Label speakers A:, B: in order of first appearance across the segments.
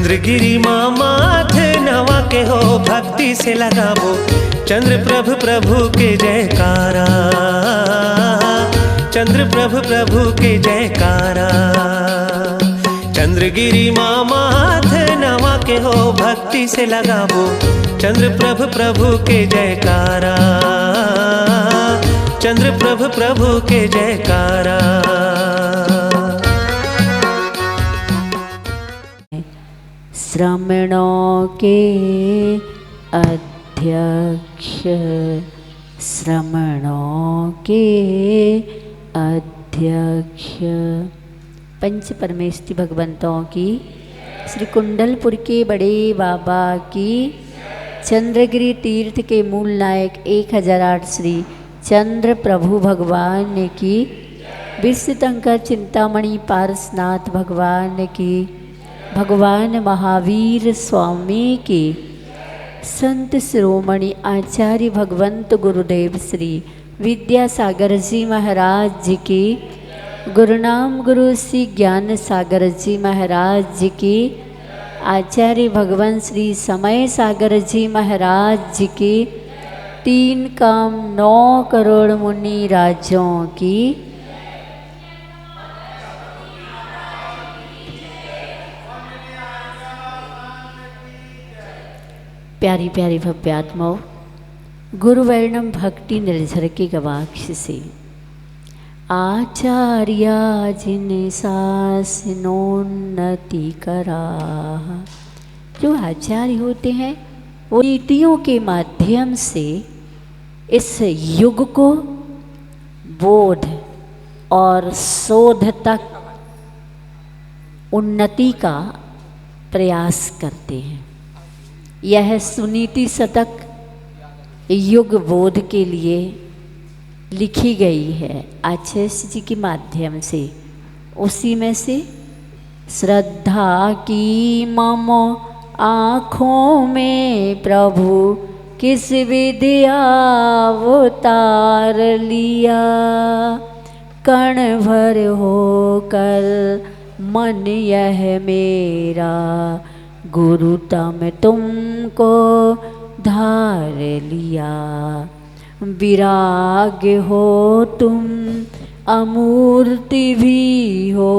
A: चंद्रगिरी माँ माथे नवा के हो भक्ति से लगाबो, चंद्र प्रभु प्रभु के जयकारा, चंद्र प्रभु प्रभु के जयकारा। चंद्रगिरी माँ माथे नवा के हो भक्ति से लगाबो, चंद्र प्रभु प्रभु के जयकारा, चंद्र प्रभु प्रभु के जयकारा।
B: श्रमणों के अध्यक्ष, श्रमणों के अध्यक्ष पंच परमेष्टि भगवंतों की, श्री कुंडलपुर के बड़े बाबा की, चंद्रगिरी तीर्थ के मूल नायक 1008 श्री चंद्र प्रभु भगवान की, विश्वतंकर चिंतामणि पारसनाथ भगवान की, भगवान महावीर स्वामी की, संत शिरोमणि आचार्य भगवंत गुरुदेव श्री विद्यासागर जी महाराज जी की, गुरुनाम गुरु श्री ज्ञान सागर जी महाराज जी की, आचार्य भगवान श्री समय सागर जी महाराज जी की, 3 काम 9 करोड़ मुनि राजों की, प्यारी प्यारी भव्यात्माओं, गुरुवर्णम भक्ति निर्झर के गवाक्ष से आचार्या जिन शासनोन्नति करा। जो आचार्य होते हैं वो नीतियों के माध्यम से इस युग को बोध और शोध तक उन्नति का प्रयास करते हैं। यह सुनीति शतक युग बोध के लिए लिखी गई है आचार्य जी के माध्यम से। उसी में से श्रद्धा की मम आँखों में प्रभु किस विद्या अवतार लिया, कण भर होकर मन यह मेरा गुरु तम तुमको धार लिया। विराग हो तुम अमूर्ति भी हो,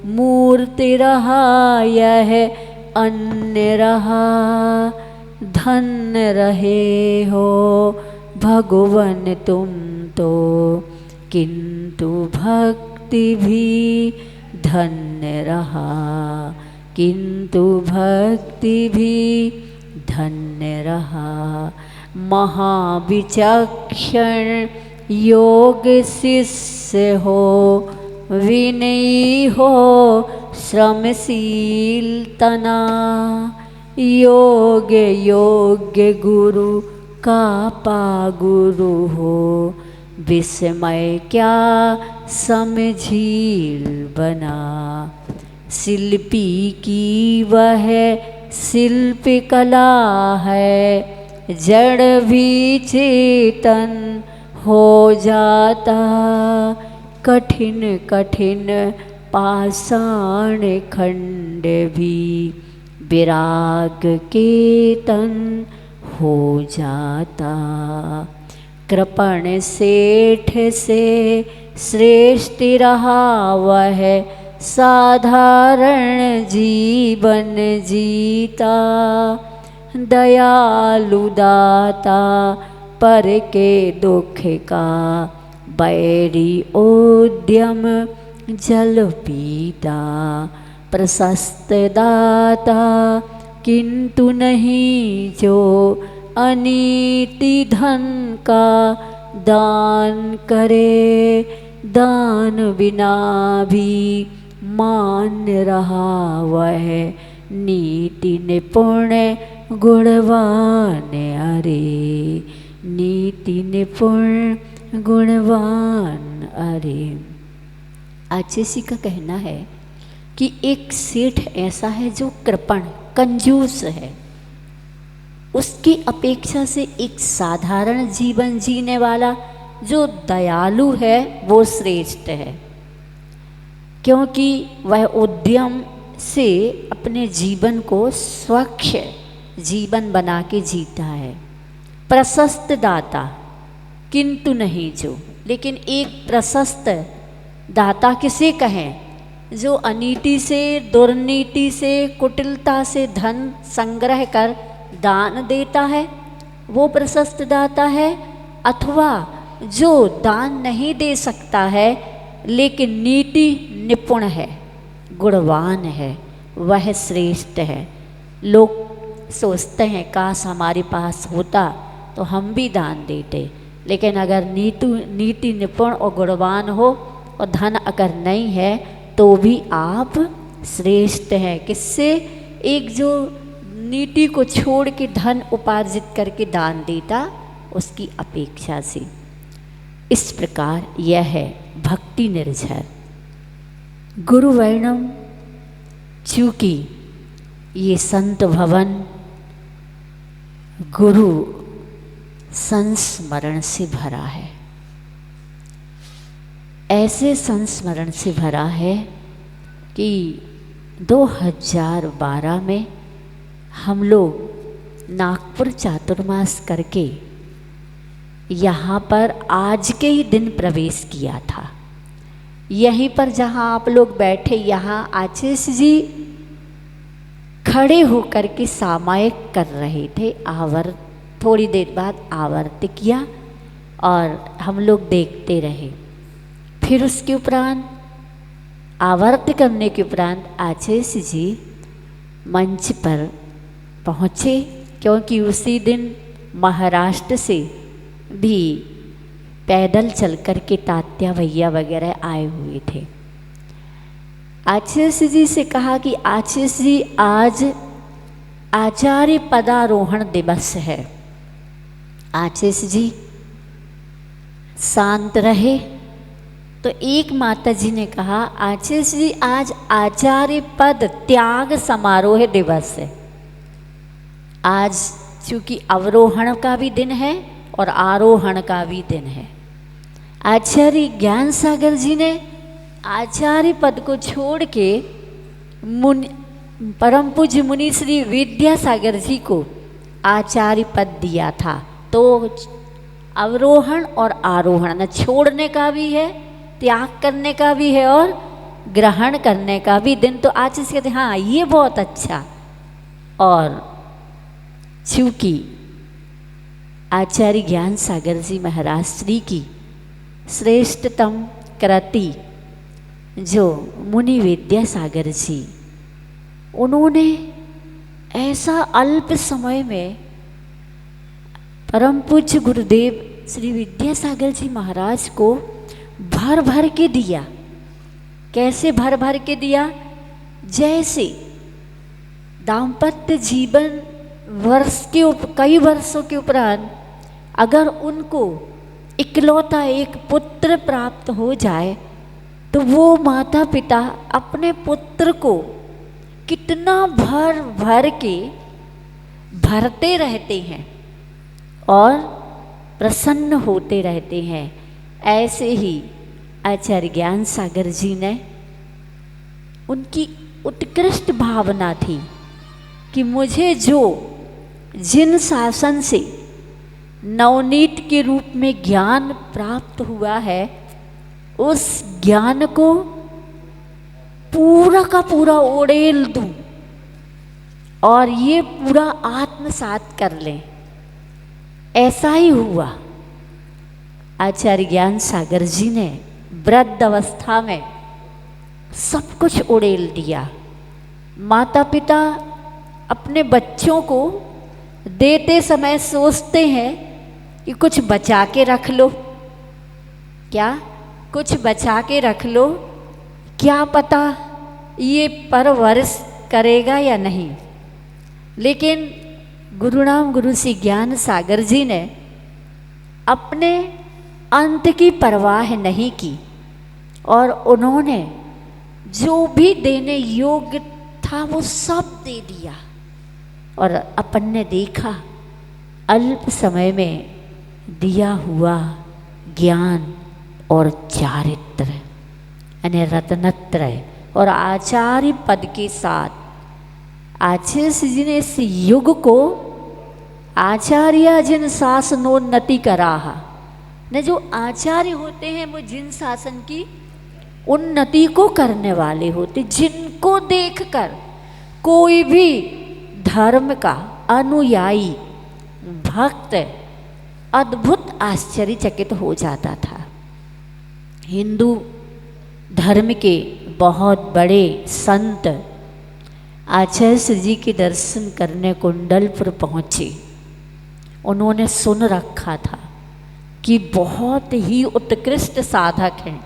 B: मूर्ति रहा यह अन्य रहा, धन्य रहे हो भगवन तुम तो, किंतु भक्ति भी धन्य रहा, किंतु भक्ति भी धन्य रहा। महाविचक्षण योग शिष्य हो, विनयी हो श्रमशील तना, योग योग्य गुरु का पा गुरु हो, विस्मय क्या समझील बना। शिल्पी की वह शिल्प कला है, जड़ भी चेतन हो जाता, कठिन कठिन पाषाण खंड भी विराग केतन हो जाता। कृपण सेठ से श्रेष्ठ रहा वह, साधारण जीवन जीता, दयालु दाता पर के दुख का, बैरी उद्यम जल पीता। प्रशस्त दाता किंतु नहीं जो, अनीति धन का दान करे, दान बिना भी मान रहा वह, नीति निपुण गुणवान अरे, नीति निपुण गुणवान अरे। आचार्य का कहना है कि एक सेठ ऐसा है जो कृपण कंजूस है, उसकी अपेक्षा से एक साधारण जीवन जीने वाला जो दयालु है वो श्रेष्ठ है, क्योंकि वह उद्यम से अपने जीवन को स्वच्छ जीवन बना के जीता है। प्रशस्त दाता किंतु नहीं जो, लेकिन एक प्रशस्त दाता किसे कहें? जो अनीति से, दुर्नीति से, कुटिलता से धन संग्रह कर दान देता है, वो प्रशस्त दाता है। अथवा जो दान नहीं दे सकता है लेकिन नीति निपुण है, गुणवान है, वह श्रेष्ठ है। लोग सोचते हैं काश हमारे पास होता तो हम भी दान देते, लेकिन अगर नीति निपुण और गुणवान हो और धन अगर नहीं है तो भी आप श्रेष्ठ हैं। किससे? एक जो नीति को छोड़ के धन उपार्जित करके दान देता, उसकी अपेक्षा से। इस प्रकार यह है भक्ति निर्झर। गुरु वर्णम, चूँकि ये संत भवन गुरु संस्मरण से भरा है, ऐसे संस्मरण से भरा है कि 2012 में हम लोग नागपुर चातुर्मास करके यहाँ पर आज के ही दिन प्रवेश किया था। यहीं पर जहाँ आप लोग बैठे, यहाँ आशीष जी खड़े होकर के सामायिक कर रहे थे। थोड़ी देर बाद आवर्त किया और हम लोग देखते रहे। फिर उसके उपरांत आवर्त करने के उपरांत आशीष जी मंच पर पहुँचे, क्योंकि उसी दिन महाराष्ट्र से भी पैदल चल कर के तात्या भैया वगैरह आए हुए थे। आशीष जी से कहा कि आशीष जी आज आचार्य पदारोहण दिवस है, आशीष जी शांत रहे। तो एक माता जी ने कहा, आशीष जी आज आचार्य पद त्याग समारोह दिवस है। आज चूँकि अवरोहण का भी दिन है और आरोहण का भी दिन है। आचार्य ज्ञान सागर जी ने आचार्य पद को छोड़ के परम पूज्य मुनि श्री विद्यासागर जी को आचार्य पद दिया था। तो अवरोहण और आरोहण न छोड़ने का भी है, त्याग करने का भी है और ग्रहण करने का भी दिन। तो आशीष कहते हाँ ये बहुत अच्छा। और चूँकि आचार्य ज्ञान सागर जी महाराज श्री की श्रेष्ठतम कृति जो मुनि विद्यासागर जी, उन्होंने ऐसा अल्प समय में परम पूज्य गुरुदेव श्री विद्यासागर जी महाराज को भर भर के दिया। कैसे भर भर के दिया? जैसे दाम्पत्य जीवन कई वर्षों के उपरांत अगर उनको इकलौता एक पुत्र प्राप्त हो जाए तो वो माता पिता अपने पुत्र को कितना भर भर के भरते रहते हैं और प्रसन्न होते रहते हैं। ऐसे ही आचार्य ज्ञान सागर जी ने, उनकी उत्कृष्ट भावना थी कि मुझे जिन शासन से नवनीत के रूप में ज्ञान प्राप्त हुआ है, उस ज्ञान को पूरा का पूरा उड़ेल दूं और ये पूरा आत्मसात कर लें। ऐसा ही हुआ। आचार्य ज्ञान सागर जी ने वृद्ध अवस्था में सब कुछ उड़ेल दिया। माता पिता अपने बच्चों को देते समय सोचते हैं कि कुछ बचा के रख लो, क्या कुछ बचा के रख लो, क्या पता ये परवरिश करेगा या नहीं। लेकिन गुरुनाम गुरु श्री ज्ञान सागर जी ने अपने अंत की परवाह नहीं की और उन्होंने जो भी देने योग्य था वो सब दे दिया। और अपन ने देखा अल्प समय में दिया हुआ ज्ञान और चारित्र यानी रत्नत्रय और आचार्य पद के साथ आचार्य जी ने इस युग को आचार्य जिन शासनोन्नति कराहा ने, जो आचार्य होते हैं वो जिन शासन की उन्नति को करने वाले होते, जिनको देखकर कोई भी धर्म का अनुयायी भक्त अद्भुत आश्चर्यचकित हो जाता था। हिंदू धर्म के बहुत बड़े संत आचार्य जी के दर्शन करने कुंडलपुर पहुँचे। उन्होंने सुन रखा था कि बहुत ही उत्कृष्ट साधक हैं,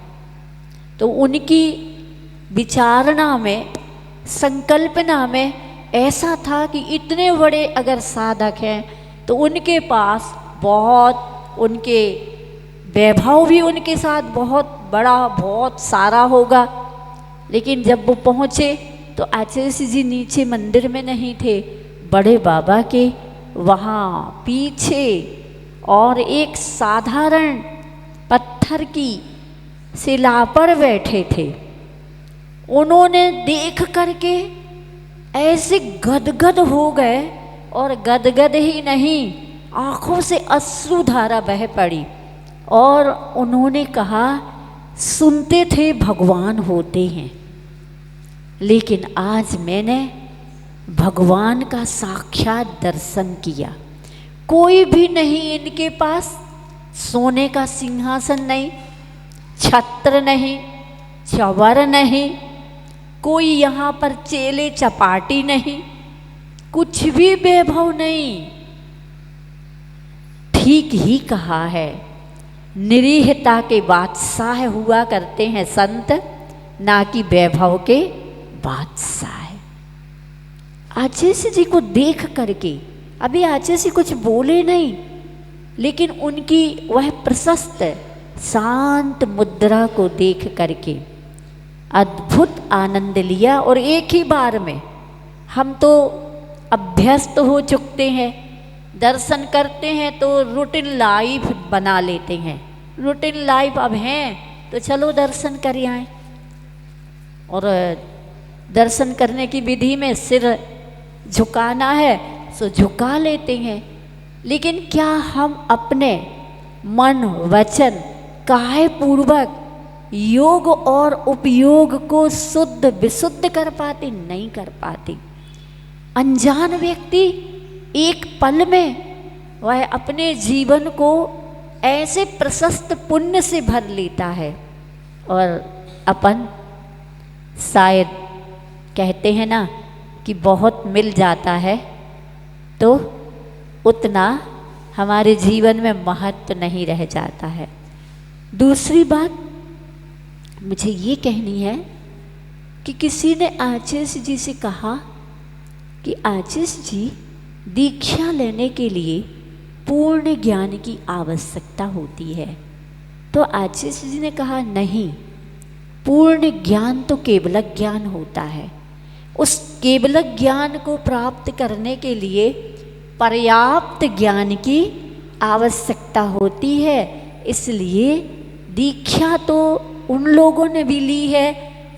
B: तो उनकी विचारणा में, संकल्पना में ऐसा था कि इतने बड़े अगर साधक हैं तो उनके पास बहुत, उनके वैभव भी उनके साथ बहुत बड़ा, बहुत सारा होगा। लेकिन जब वो पहुँचे तो आचार्य जी नीचे मंदिर में नहीं थे, बड़े बाबा के वहाँ पीछे और एक साधारण पत्थर की शिला पर बैठे थे। उन्होंने देख करके ऐसे गदगद हो गए, और गदगद ही नहीं, आँखों से अश्रुधारा बह पड़ी, और उन्होंने कहा, सुनते थे भगवान होते हैं, लेकिन आज मैंने भगवान का साक्षात दर्शन किया। कोई भी नहीं इनके पास, सोने का सिंहासन नहीं, छत्र नहीं, चवर नहीं, कोई यहाँ पर चेले चपाटी नहीं, कुछ भी वैभव नहीं। ठीक ही कहा है, निरीहता के बादशाह हुआ करते हैं संत, ना कि वैभव के बादशाह। आचार्य जी को देख करके, अभी आचार्य जी कुछ बोले नहीं, लेकिन उनकी वह प्रशस्त शांत मुद्रा को देख करके अद्भुत आनंद लिया। और एक ही बार में, हम तो अभ्यस्त हो चुकते हैं, दर्शन करते हैं तो रूटीन लाइफ बना लेते हैं, रूटीन लाइफ अब हैं तो चलो दर्शन कर आए। और दर्शन करने की विधि में सिर झुकाना है सो झुका लेते हैं, लेकिन क्या हम अपने मन वचन काहे पूर्वक योग और उपयोग को शुद्ध विशुद्ध कर पाते? नहीं कर पाते। अनजान व्यक्ति एक पल में वह अपने जीवन को ऐसे प्रशस्त पुण्य से भर लेता है, और अपन शायद कहते हैं ना कि बहुत मिल जाता है तो उतना हमारे जीवन में महत्व नहीं रह जाता है। दूसरी बात मुझे ये कहनी है कि किसी ने आचार्य जी से कहा कि आचार्य जी, दीक्षा लेने के लिए पूर्ण ज्ञान की आवश्यकता होती है। तो आचार्य जी ने कहा, नहीं, पूर्ण ज्ञान तो केवल ज्ञान होता है। उस केवल ज्ञान को प्राप्त करने के लिए पर्याप्त ज्ञान की आवश्यकता होती है। इसलिए दीक्षा तो उन लोगों ने भी ली है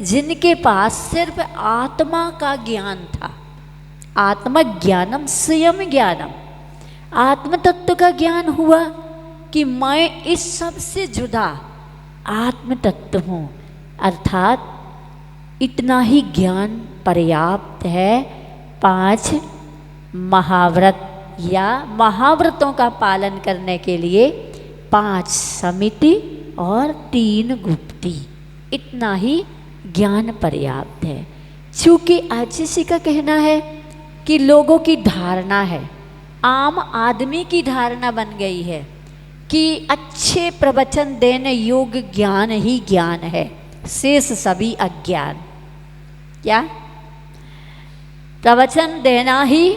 B: जिनके पास सिर्फ आत्मा का ज्ञान था। आत्मज्ञानम स्वयं ज्ञानम, आत्म तत्व का ज्ञान हुआ कि मैं इस सब से जुदा आत्म तत्व हूँ, अर्थात इतना ही ज्ञान पर्याप्त है 5 महाव्रत या महाव्रतों का पालन करने के लिए 5 समिति और 3 गुप्ती, इतना ही ज्ञान पर्याप्त है। चूँकि आचार्य का कहना है कि लोगों की धारणा है, आम आदमी की धारणा बन गई है कि अच्छे प्रवचन देने योग्य ज्ञान ही ज्ञान है, शेष सभी अज्ञान। क्या प्रवचन देना ही,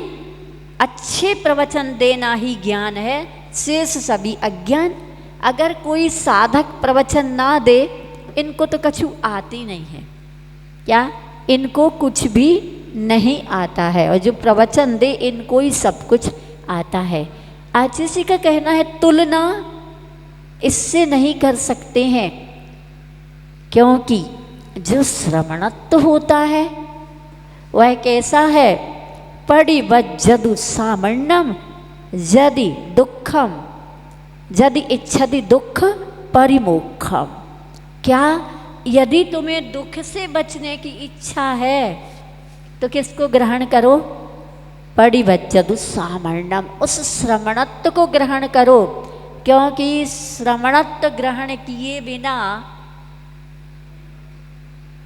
B: अच्छे प्रवचन देना ही ज्ञान है, शेष सभी अज्ञान। अगर कोई साधक प्रवचन ना दे, इनको तो कछु आती नहीं है। क्या इनको कुछ भी नहीं आता है, और जो प्रवचन दे इनको ही सब कुछ आता है। आचार्य का कहना है तुलना इससे नहीं कर सकते हैं, क्योंकि जो श्रवणत्व होता है वह कैसा है? परिवज्जदु सामण्यम यदि दुखम यदि इच्छति दुख परिमोक्षम। क्या यदि तुम्हें दुख से बचने की इच्छा है तो किसको ग्रहण करो? परिवज्जदु सामण्यम, उस श्रवणत्व को ग्रहण करो, क्योंकि श्रवणत्व ग्रहण किए बिना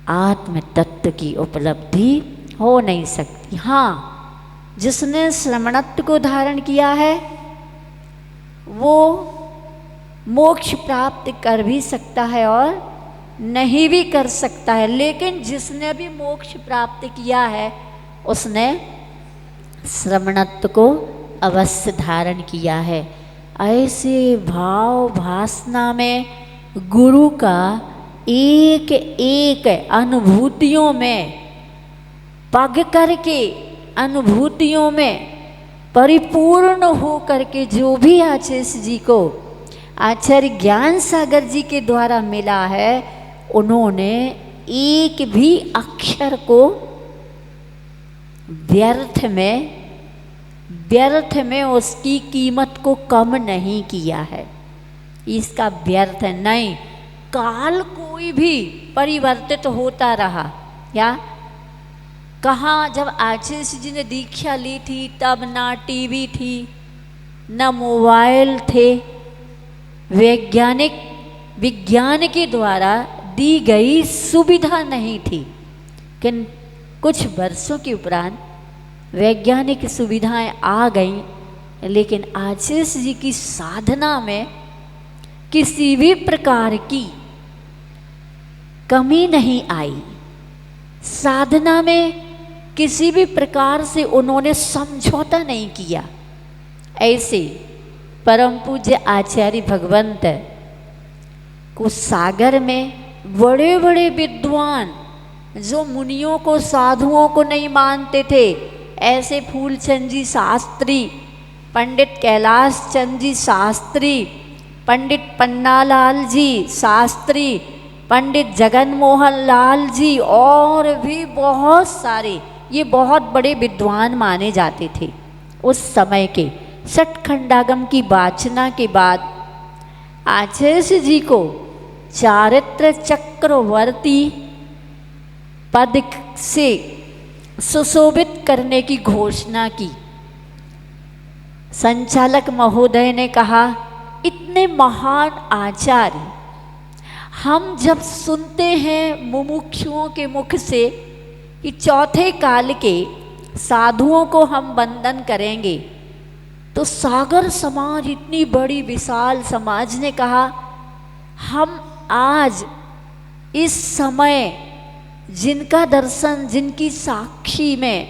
B: आत्म तत्व की उपलब्धि हो नहीं सकती। हाँ, जिसने श्रवणत्व को धारण किया है वो मोक्ष प्राप्त कर भी सकता है और नहीं भी कर सकता है, लेकिन जिसने भी मोक्ष प्राप्त किया है उसने श्रवणत्व को अवश्य धारण किया है। ऐसे भाव भासना में गुरु का एक एक अनुभूतियों में पग करके, अनुभूतियों में परिपूर्ण हो करके जो भी आचार्य जी को आचार्य ज्ञान सागर जी के द्वारा मिला है, उन्होंने एक भी अक्षर को व्यर्थ में उसकी कीमत को कम नहीं किया है। इसका व्यर्थ नहीं। काल कोई भी परिवर्तित होता रहा, या कहाँ जब आचार्य जी ने दीक्षा ली थी तब ना टीवी थी, ना मोबाइल थे, विज्ञान के द्वारा दी गई सुविधा नहीं थी। किन कुछ वर्षों के उपरांत वैज्ञानिक सुविधाएं आ गईं, लेकिन आचार्य जी की साधना में किसी भी प्रकार की कमी नहीं आई। साधना में किसी भी प्रकार से उन्होंने समझौता नहीं किया। ऐसे परम पूज्य आचार्य भगवंत को सागर में बड़े बड़े विद्वान जो मुनियों को साधुओं को नहीं मानते थे, ऐसे फूलचंद जी शास्त्री, पंडित कैलाश चंद जी शास्त्री, पंडित पन्नालाल जी शास्त्री, पंडित जगन मोहन लाल जी और भी बहुत सारे, ये बहुत बड़े विद्वान माने जाते थे उस समय के। षटखंडागम की वाचना के बाद आचार्य जी को चारित्र चक्रवर्ती पद से सुशोभित करने की घोषणा की। संचालक महोदय ने कहा, इतने महान आचार्य हम जब सुनते हैं मुमुक्षुओं के मुख से कि चौथे काल के साधुओं को हम वंदन करेंगे, तो सागर समाज, इतनी बड़ी विशाल समाज ने कहा, हम आज इस समय जिनका दर्शन, जिनकी साक्षी में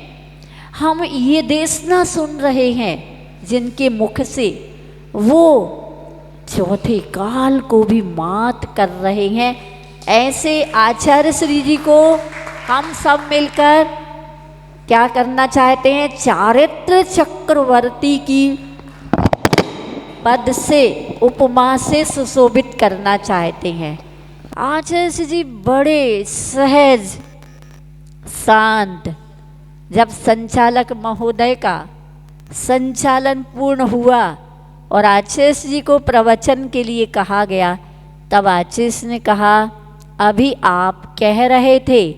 B: हम ये देशना सुन रहे हैं जिनके मुख से, वो चौथे काल को भी मात कर रहे हैं। ऐसे आचार्य श्री जी को हम सब मिलकर क्या करना चाहते हैं? चारित्र चक्रवर्ती की पद से, उपमा से सुशोभित करना चाहते हैं। आचार्य जी बड़े सहज शांत। जब संचालक महोदय का संचालन पूर्ण हुआ और आचार्य जी को प्रवचन के लिए कहा गया, तब आचार्य ने कहा, अभी आप कह रहे थे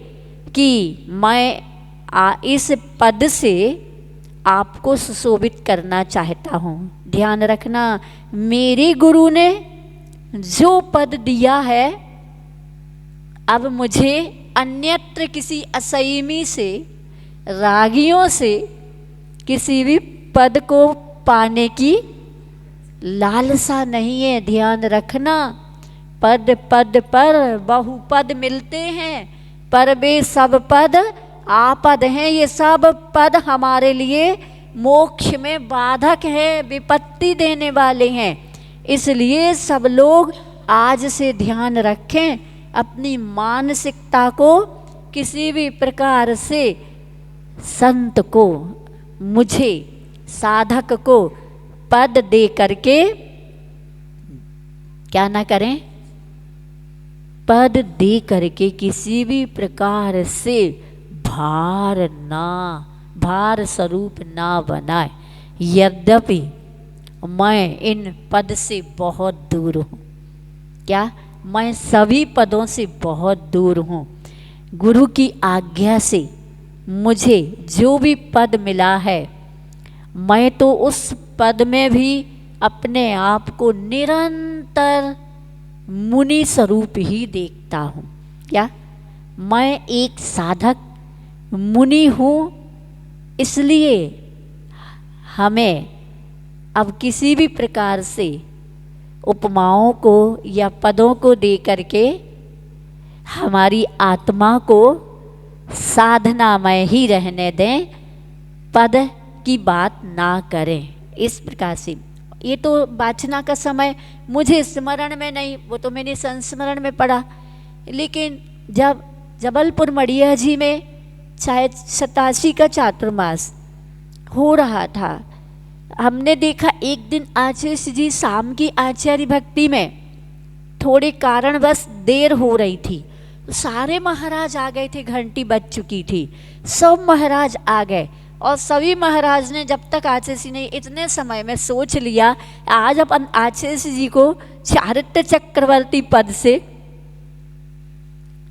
B: कि मैं इस पद से आपको सुशोभित करना चाहता हूँ। ध्यान रखना, मेरे गुरु ने जो पद दिया है, अब मुझे अन्यत्र किसी असयमी से, रागियों से किसी भी पद को पाने की लालसा नहीं है। ध्यान रखना, पद पद पर बहुपद मिलते हैं, पर वे सब पद आपद हैं। ये सब पद हमारे लिए मोक्ष में बाधक है, विपत्ति देने वाले हैं। इसलिए सब लोग आज से ध्यान रखें, अपनी मानसिकता को किसी भी प्रकार से संत को, मुझे, साधक को पद दे करके क्या ना करें, पद दे करके किसी भी प्रकार से भार स्वरूप ना बनाए। यद्यपि मैं इन पद से बहुत दूर हूँ। क्या? मैं सभी पदों से बहुत दूर हूँ। गुरु की आज्ञा से मुझे जो भी पद मिला है, मैं तो उस पद में भी अपने आप को निरंतर मुनि स्वरूप ही देखता हूँ। क्या? मैं एक साधक मुनि हूँ, इसलिए हमें अब किसी भी प्रकार से उपमाओं को या पदों को दे करके हमारी आत्मा को साधना में ही रहने दें, पद की बात ना करें। इस प्रकार से ये तो वाचना का समय मुझे स्मरण में नहीं, वो तो मैंने संस्मरण में पढ़ा। लेकिन जब जबलपुर मड़िया जी में शायद 87 का चातुर्मास हो रहा था, हमने देखा एक दिन आचार्य जी शाम की आचार्य भक्ति में थोड़े कारणवश देर हो रही थी, सारे महाराज आ गए थे, घंटी बज चुकी थी, सब महाराज आ गए और सभी महाराज ने जब तक आचार्य ने इतने समय में सोच लिया आज अपन आचार्य जी को चारित्र चक्रवर्ती पद से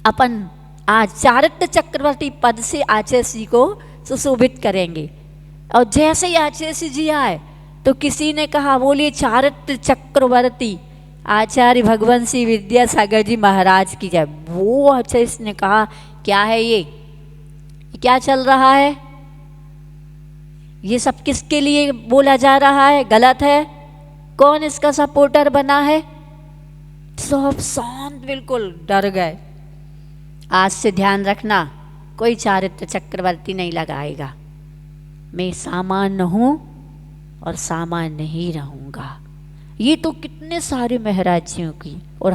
B: अपन आज चारित्र चक्रवर्ती पद से आचार्य जी को सुशोभित करेंगे। और जैसे ही आचार्य जी आए तो किसी ने कहा बोलिए चारित्र चक्रवर्ती आचार्य भगवंत सिंह विद्यासागर जी महाराज की जय। वो आचार्य ने कहा क्या है ये क्या चल रहा है, ये सब किसके लिए बोला जा रहा है, गलत है, कौन इसका सपोर्टर बना है। सब शांत बिल्कुल डर गए। आज से ध्यान रखना, कोई चारित्र चक्रवर्ती नहीं लगाएगा, मैं सामान्य हूँ और सामान्य ही रहूँगा। ये तो कितने सारे महाराजियों की, और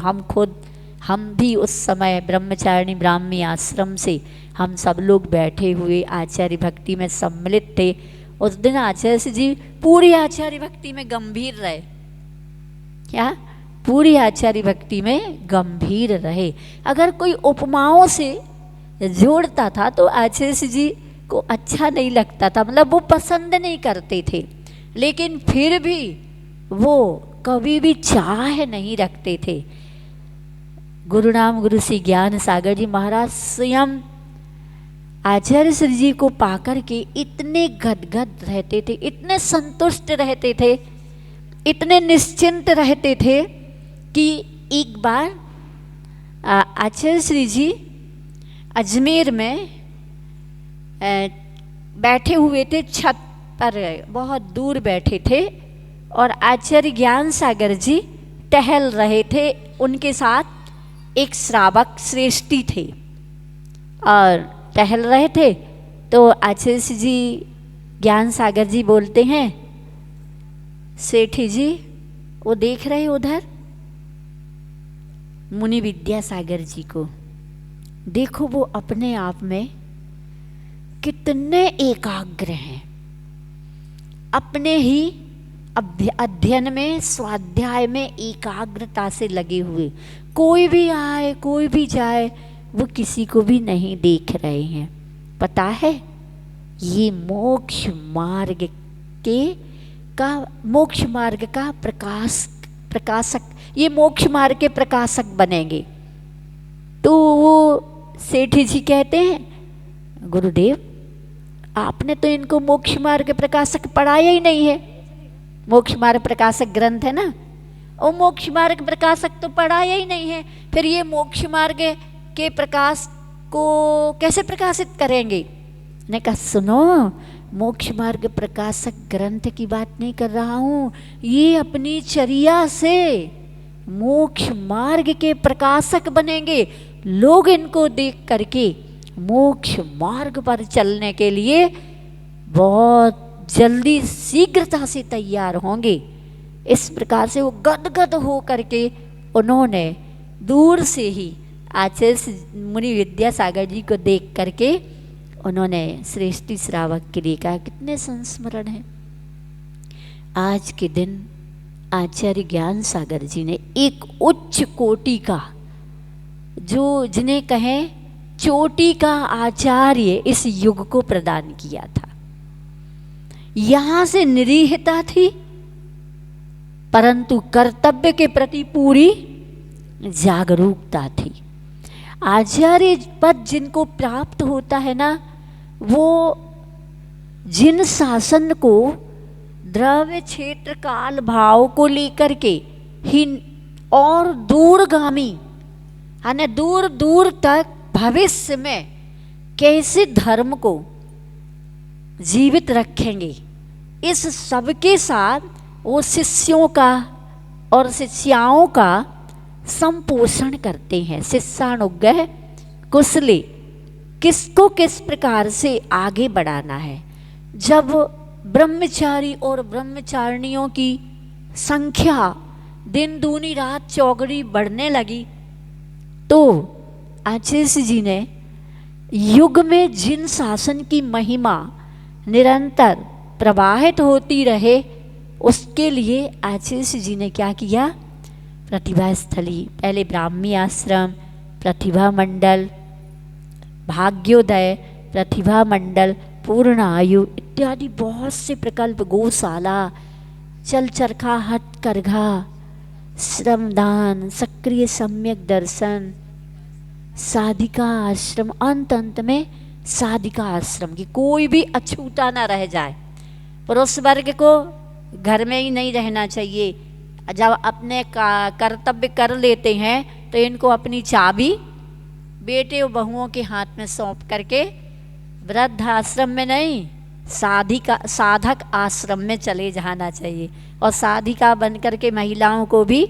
B: हम भी उस समय ब्रह्मचारिणी ब्राह्मी आश्रम से हम सब लोग बैठे हुए आचार्य भक्ति में सम्मिलित थे। उस दिन आचार्य जी पूरी आचार्य भक्ति में गंभीर रहे। क्या? पूरी आचार्य भक्ति में गंभीर रहे। अगर कोई उपमाओं से जोड़ता था तो आचार्य जी को अच्छा नहीं लगता था, मतलब वो पसंद नहीं करते थे, लेकिन फिर भी वो कभी भी चाह नहीं रखते थे। गुरुनाम गुरु श्री ज्ञान सागर जी महाराज स्वयं आचार्य श्री जी को पाकर के इतने गदगद रहते थे, इतने संतुष्ट रहते थे, इतने निश्चिंत रहते थे कि एक बार आचार्य श्री जी अजमेर में बैठे हुए थे, छत पर बहुत दूर बैठे थे और आचार्य ज्ञान सागर जी टहल रहे थे। उनके साथ एक श्रावक श्रेष्ठी थे और टहल रहे थे। तो आचार्य जी ज्ञान सागर जी बोलते हैं, सेठी जी वो देख रहे उधर मुनि विद्यासागर जी को, देखो वो अपने आप में कितने एकाग्र हैं, अपने ही अध्ययन में स्वाध्याय में एकाग्रता से लगे हुए, कोई भी आए कोई भी जाए वो किसी को भी नहीं देख रहे हैं। पता है ये मोक्ष मार्ग का प्रकाशक, ये मोक्ष मार्ग के प्रकाशक बनेंगे। तो वो सेठ जी कहते हैं, गुरुदेव आपने तो इनको मोक्ष मार्ग प्रकाशक पढ़ाया ही नहीं है। मोक्ष मार्ग प्रकाशक ग्रंथ है ना, और मोक्ष मार्ग प्रकाशक तो पढ़ाया ही नहीं है, फिर ये मोक्ष मार्ग के प्रकाश को कैसे प्रकाशित करेंगे। ने कहा सुनो, मोक्ष मार्ग प्रकाशक ग्रंथ की बात नहीं कर रहा हूँ, ये अपनी चर्या से मोक्ष मार्ग के प्रकाशक बनेंगे। लोग इनको देख करके मोक्ष मार्ग पर चलने के लिए बहुत जल्दी शीघ्रता से तैयार होंगे। इस प्रकार से वो गदगद हो करके उन्होंने दूर से ही आचार्य मुनि विद्यासागर जी को देख करके उन्होंने श्रेष्ठी श्रावक के लिए कहा। कितने संस्मरण हैं। आज के दिन आचार्य ज्ञान सागर जी ने एक उच्च कोटि का जो जिन्हें कहें चोटी का आचार्य इस युग को प्रदान किया था। यहां से निरीहता थी, परंतु कर्तव्य के प्रति पूरी जागरूकता थी। आचार्य पद जिनको प्राप्त होता है ना, वो जिन शासन को द्रव्य क्षेत्र काल भाव को लेकर के ही और दूरगामी यानी दूर दूर तक भविष्य में कैसे धर्म को जीवित रखेंगे, इस सब के साथ वो शिष्यों का और शिष्याओं का संपोषण करते हैं। शिष्यानुग्रह कुशले, किसको किस प्रकार से आगे बढ़ाना है। जब ब्रह्मचारी और ब्रह्मचारिणियों की संख्या दिन दूनी रात चौगुनी बढ़ने लगी, तो आचार्य जी ने युग में जिन शासन की महिमा निरंतर प्रवाहित होती रहे, उसके लिए आचार्य जी ने क्या किया, प्रतिभा स्थली, पहले ब्राह्मी आश्रम, प्रतिभा मंडल, भाग्योदय, प्रतिभा मंडल, पूर्ण आयु इत्यादि बहुत से प्रकल्प, गौशाला, चल चरखा हट करघा, श्रमदान, सक्रिय सम्यक दर्शन, साधिका आश्रम, अंत में साधिका आश्रम की कोई भी अछूता ना रह जाए। पुरुष वर्ग को घर में ही नहीं रहना चाहिए। जब अपने कर्तव्य कर लेते हैं तो इनको अपनी चाबी बेटे और बहुओं के हाथ में सौंप करके वृद्ध आश्रम में नहीं, साधक आश्रम में चले जाना चाहिए। और साधिका बन करके महिलाओं को भी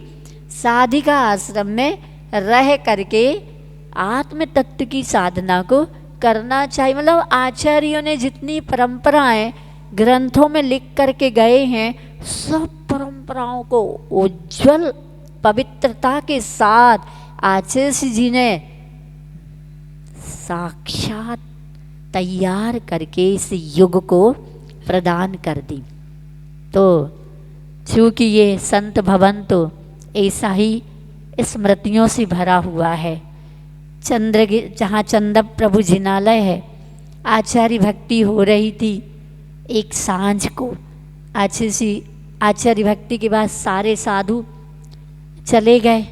B: साधिका आश्रम में रह करके आत्म तत्व की साधना को करना चाहिए। मतलब आचार्यों ने जितनी परंपराएं ग्रंथों में लिख करके गए हैं, सब परंपराओं को उज्जवल पवित्रता के साथ आचार्य जी ने साक्षात तैयार करके इस युग को प्रदान कर दी। तो चूँकि ये संत भवन तो ऐसा ही स्मृतियों से भरा हुआ है। जहाँ चंदब प्रभु जिनालय है, आचार्य भक्ति हो रही थी। एक सांझ को आचार्य भक्ति के बाद सारे साधु चले गए।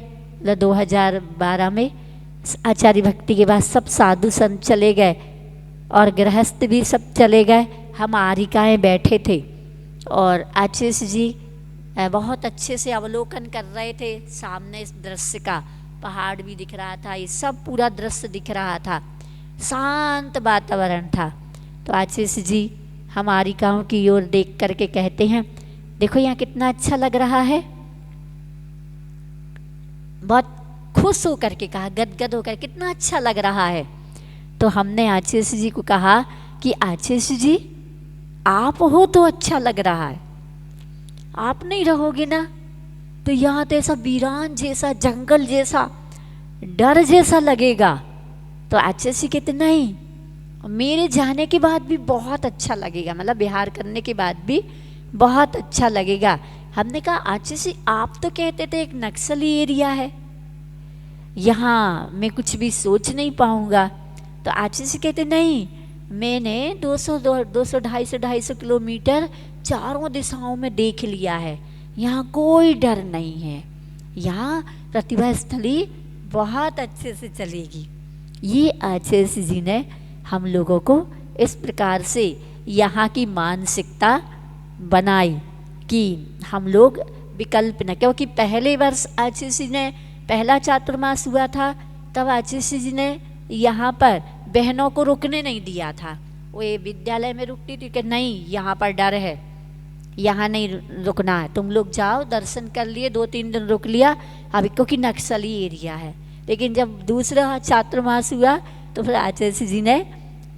B: 2012 में आचार्य भक्ति के बाद सब साधु संत चले गए और गृहस्थ भी सब चले गए। हम आरिकाएँ बैठे थे और आचार्य जी बहुत अच्छे से अवलोकन कर रहे थे। सामने इस दृश्य का पहाड़ भी दिख रहा था, ये सब पूरा दृश्य दिख रहा था, शांत वातावरण था। तो आचार्य जी हमारी गाँव की ओर देख करके कहते हैं, देखो यहाँ कितना अच्छा लग रहा है। बहुत खुश होकर के कहा, गदगद होकर, कितना अच्छा लग रहा है। तो हमने आचार्य जी को कहा कि आचार्य जी आप हो तो अच्छा लग रहा है, आप नहीं रहोगे ना तो यहाँ तो ऐसा वीरान जैसा, जंगल जैसा, डर जैसा लगेगा। तो आचार्य जी कहते नहीं, मेरे जाने के बाद भी बहुत अच्छा लगेगा, मतलब बिहार करने के बाद भी बहुत अच्छा लगेगा। हमने कहा आचार्य जी आप तो कहते थे एक नक्सली एरिया है, यहाँ मैं कुछ भी सोच नहीं पाऊँगा। तो आचार्य जी कहते नहीं, मैंने 200-250 किलोमीटर चारों दिशाओं में देख लिया है, यहाँ कोई डर नहीं है, यहाँ प्रतिभा स्थली बहुत अच्छे से चलेगी। ये आचार्य जी ने हम लोगों को इस प्रकार से यहाँ की मानसिकता बनाई कि हम लोग विकल्प न, क्योंकि पहले वर्ष आचार्य जी ने पहला चातुर्मास हुआ था, तब आचार्य जी ने यहाँ पर बहनों को रुकने नहीं दिया था। वो ये विद्यालय में रुकती थी कि नहीं यहाँ पर डर है, यहाँ नहीं रुकना है, तुम लोग जाओ, दर्शन कर लिए, 2-3 दिन रुक लिया, अभी क्योंकि नक्सली एरिया है। लेकिन जब दूसरा चातुर्मास हुआ तो फिर आचार्य जी ने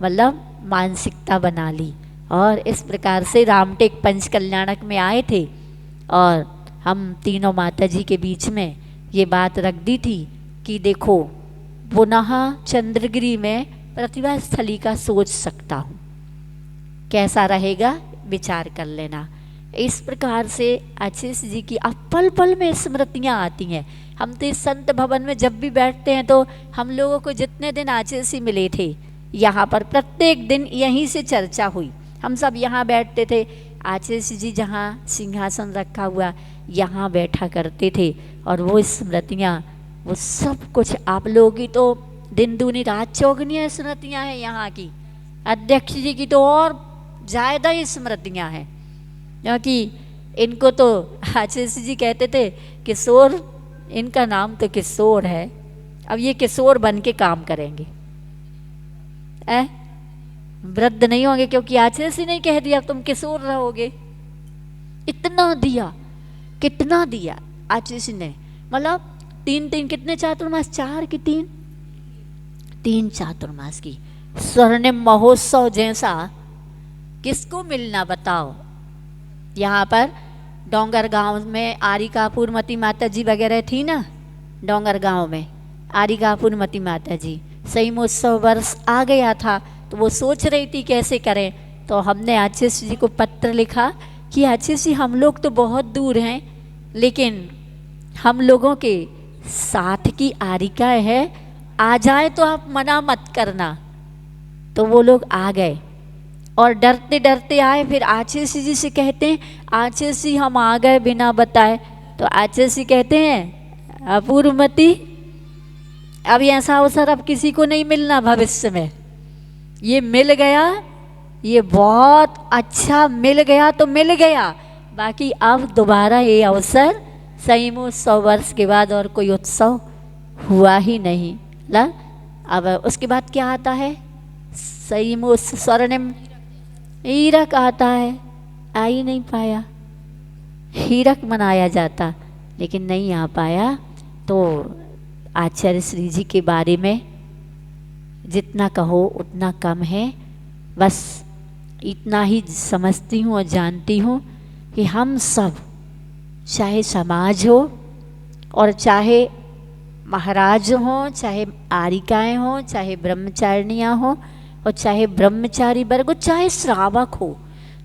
B: मतलब मानसिकता बना ली और इस प्रकार से रामटेक पंच कल्याणक में आए थे और हम तीनों माता जी के बीच में ये बात रख दी थी कि देखो पुनः चंद्रगिरी में प्रतिभा स्थली का सोच सकता हूँ, कैसा रहेगा विचार कर लेना। इस प्रकार से आचार्य जी की अब पल पल में स्मृतियाँ आती हैं। हम तो इस संत भवन में जब भी बैठते हैं तो हम लोगों को जितने दिन आचार्य मिले थे यहाँ पर प्रत्येक दिन यहीं से चर्चा हुई। हम सब यहाँ बैठते थे, आचार्य जी जहाँ सिंहासन रखा हुआ यहाँ बैठा करते थे, और वो स्मृतियाँ वो सब कुछ आप लोगों की तो दिन दूनी रात चौगुनी स्मृतियाँ हैं, यहाँ की अध्यक्ष जी की तो और ज़्यादा ही स्मृतियाँ हैं, क्योंकि इनको तो आचार्य जी कहते थे किशोर, इनका नाम तो किशोर है, अब ये किशोर बन के काम करेंगे, वृद्ध नहीं होंगे, क्योंकि आचार्य ने कह दिया तुम किशोर रहोगे। इतना दिया, कितना दिया आचार्य ने, मतलब तीन कितने चातुर्मास, 4 की 3 चातुर्मास की स्वर्णिम महोत्सव जैसा किसको मिलना बताओ। यहाँ पर डोंगर गांव में आरिकापुर मती माता जी वगैरह थी ना, डोंगर गांव में आरिकापुर मती माता जी, सही महोत्सव वर्ष आ गया था, तो वो सोच रही थी कैसे करें, तो हमने आचार्य जी को पत्र लिखा कि आचार्य जी हम लोग तो बहुत दूर हैं, लेकिन हम लोगों के साथ की आरिकाएँ है, आ जाए तो आप मना मत करना। तो वो लोग आ गए और डरते डरते आए, फिर आचार्य जी से कहते हैं आचार्य जी हम आ गए बिना बताए, तो आचार्य जी कहते हैं अपूर्वमती अब ऐसा अवसर अब किसी को नहीं मिलना भविष्य में, ये मिल गया, ये बहुत अच्छा मिल गया तो मिल गया, बाकी अब दोबारा ये अवसर सही में 100 वर्ष के बाद और कोई उत्सव हुआ ही नहीं ला। अब उसके बाद क्या आता है, सही में स्वर्णिम हीरक आता है, आ ही नहीं पाया, हीरक मनाया जाता लेकिन नहीं आ पाया। तो आचार्य श्री जी के बारे में जितना कहो उतना कम है, बस इतना ही समझती हूँ और जानती हूँ कि हम सब चाहे समाज हो और चाहे महाराज हों, चाहे आरिकाएँ हों, चाहे ब्रह्मचारिणियाँ हों और चाहे ब्रह्मचारी वर्ग हो, चाहे श्रावक हो,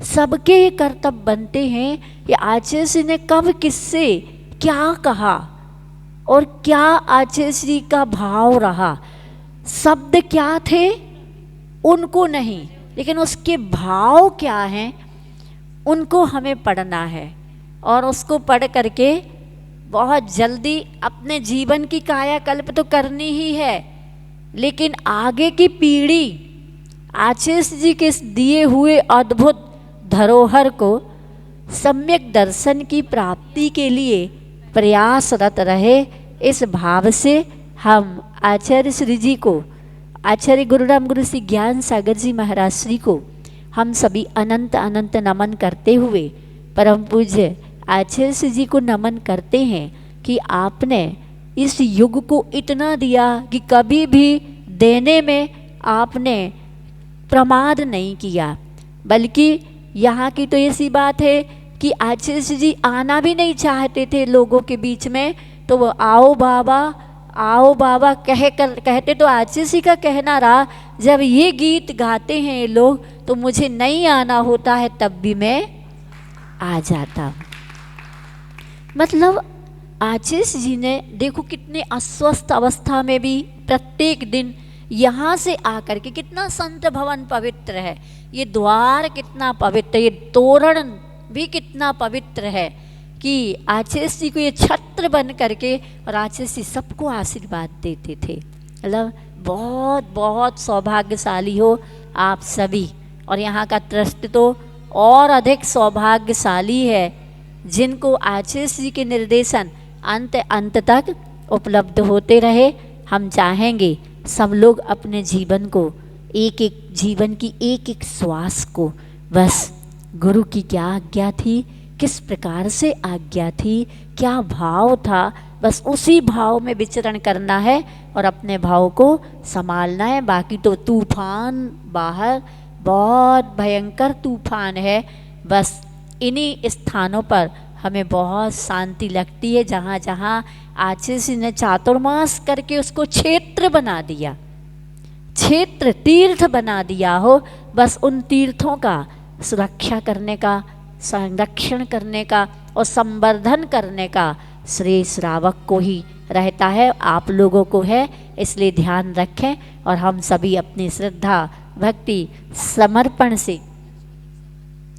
B: सबके ये कर्तव्य बनते हैं कि आचार्य श्री ने कब किससे क्या कहा और क्या आचार्य श्री का भाव रहा। शब्द क्या थे उनको नहीं, लेकिन उसके भाव क्या हैं उनको हमें पढ़ना है, और उसको पढ़ करके बहुत जल्दी अपने जीवन की कायाकल्प तो करनी ही है, लेकिन आगे की पीढ़ी आचार्य जी के दिए हुए अद्भुत धरोहर को सम्यक दर्शन की प्राप्ति के लिए प्रयासरत रहे। इस भाव से हम आचार्य श्री जी को, आचार्य गुरुराम गुरु श्री ज्ञान सागर जी महाराज श्री को हम सभी अनंत अनंत नमन करते हुए परम पूज्य आचार्य श्री जी को नमन करते हैं कि आपने इस युग को इतना दिया कि कभी भी देने में आपने प्रमाद नहीं किया, बल्कि यहाँ की तो ऐसी बात है कि आचार्य जी आना भी नहीं चाहते थे लोगों के बीच में, तो वो आओ बाबा कहते, तो आचार्य जी का कहना रहा जब ये गीत गाते हैं ये लोग तो मुझे नहीं आना होता है तब भी मैं आ जाता। मतलब आचार्य जी ने देखो कितने अस्वस्थ अवस्था में भी प्रत्येक दिन यहाँ से आकर के, कितना संत भवन पवित्र है, ये द्वार कितना पवित्र, ये तोरण भी कितना पवित्र है कि आचार्य जी को ये छत्र बन करके और आचार्य जी सबको आशीर्वाद देते थे। मतलब बहुत बहुत सौभाग्यशाली हो आप सभी, और यहाँ का ट्रस्ट तो और अधिक सौभाग्यशाली है जिनको आचार्य जी के निर्देशन अंत तक उपलब्ध होते रहे। हम चाहेंगे सब लोग अपने जीवन को, एक एक जीवन की एक एक श्वास को बस गुरु की क्या आज्ञा थी, किस प्रकार से आज्ञा थी, क्या भाव था, बस उसी भाव में विचरण करना है और अपने भाव को संभालना है। बाकी तो तूफान बाहर बहुत भयंकर तूफान है, बस इन्हीं स्थानों पर हमें बहुत शांति लगती है जहाँ जहाँ आचार्य जी ने चातुर्मास करके उसको क्षेत्र बना दिया, क्षेत्र तीर्थ बना दिया हो, बस उन तीर्थों का सुरक्षा करने का, संरक्षण करने का और संवर्धन करने का श्रेय श्रावक को ही रहता है, आप लोगों को है, इसलिए ध्यान रखें और हम सभी अपनी श्रद्धा भक्ति समर्पण से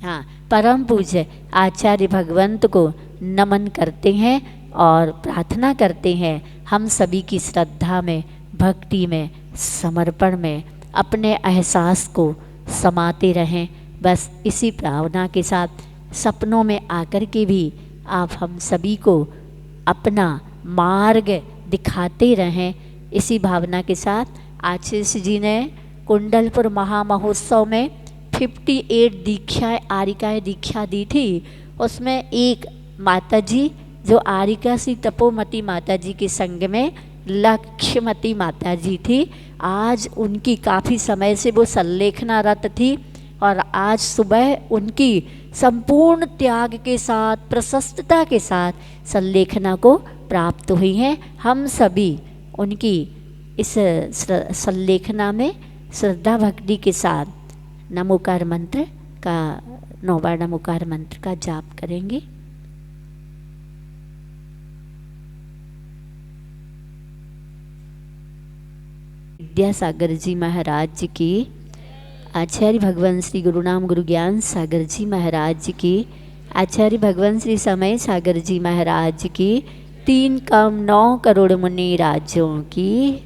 B: हाँ परम पूज्य आचार्य भगवंत को नमन करते हैं और प्रार्थना करते हैं हम सभी की श्रद्धा में, भक्ति में, समर्पण में अपने एहसास को समाते रहें। बस इसी भावना के साथ सपनों में आकर के भी आप हम सभी को अपना मार्ग दिखाते रहें। इसी भावना के साथ आशीष जी ने कुंडलपुर महामहोत्सव में 58 दीक्षाएँ आरिकाएँ दीक्षा दी थी। उसमें एक माता जी जो आरिका सी तपोमती माता जी के संग में लक्ष्मती माता जी थी, आज उनकी काफ़ी समय से वो संलेखनारत थी और आज सुबह उनकी संपूर्ण त्याग के साथ, प्रशस्तता के साथ संलेखना को प्राप्त हुई हैं। हम सभी उनकी इस संलेखना में श्रद्धा भक्ति के साथ नमोकार मंत्र का 9 बार नमोकार मंत्र का जाप करेंगे। विद्यासागर जी महाराज की, आचार्य भगवान श्री गुरु नाम गुरु ज्ञान सागर जी महाराज की, आचार्य भगवान श्री समय सागर जी महाराज की, 3 कम 9 करोड़ मुनि राज्यों की।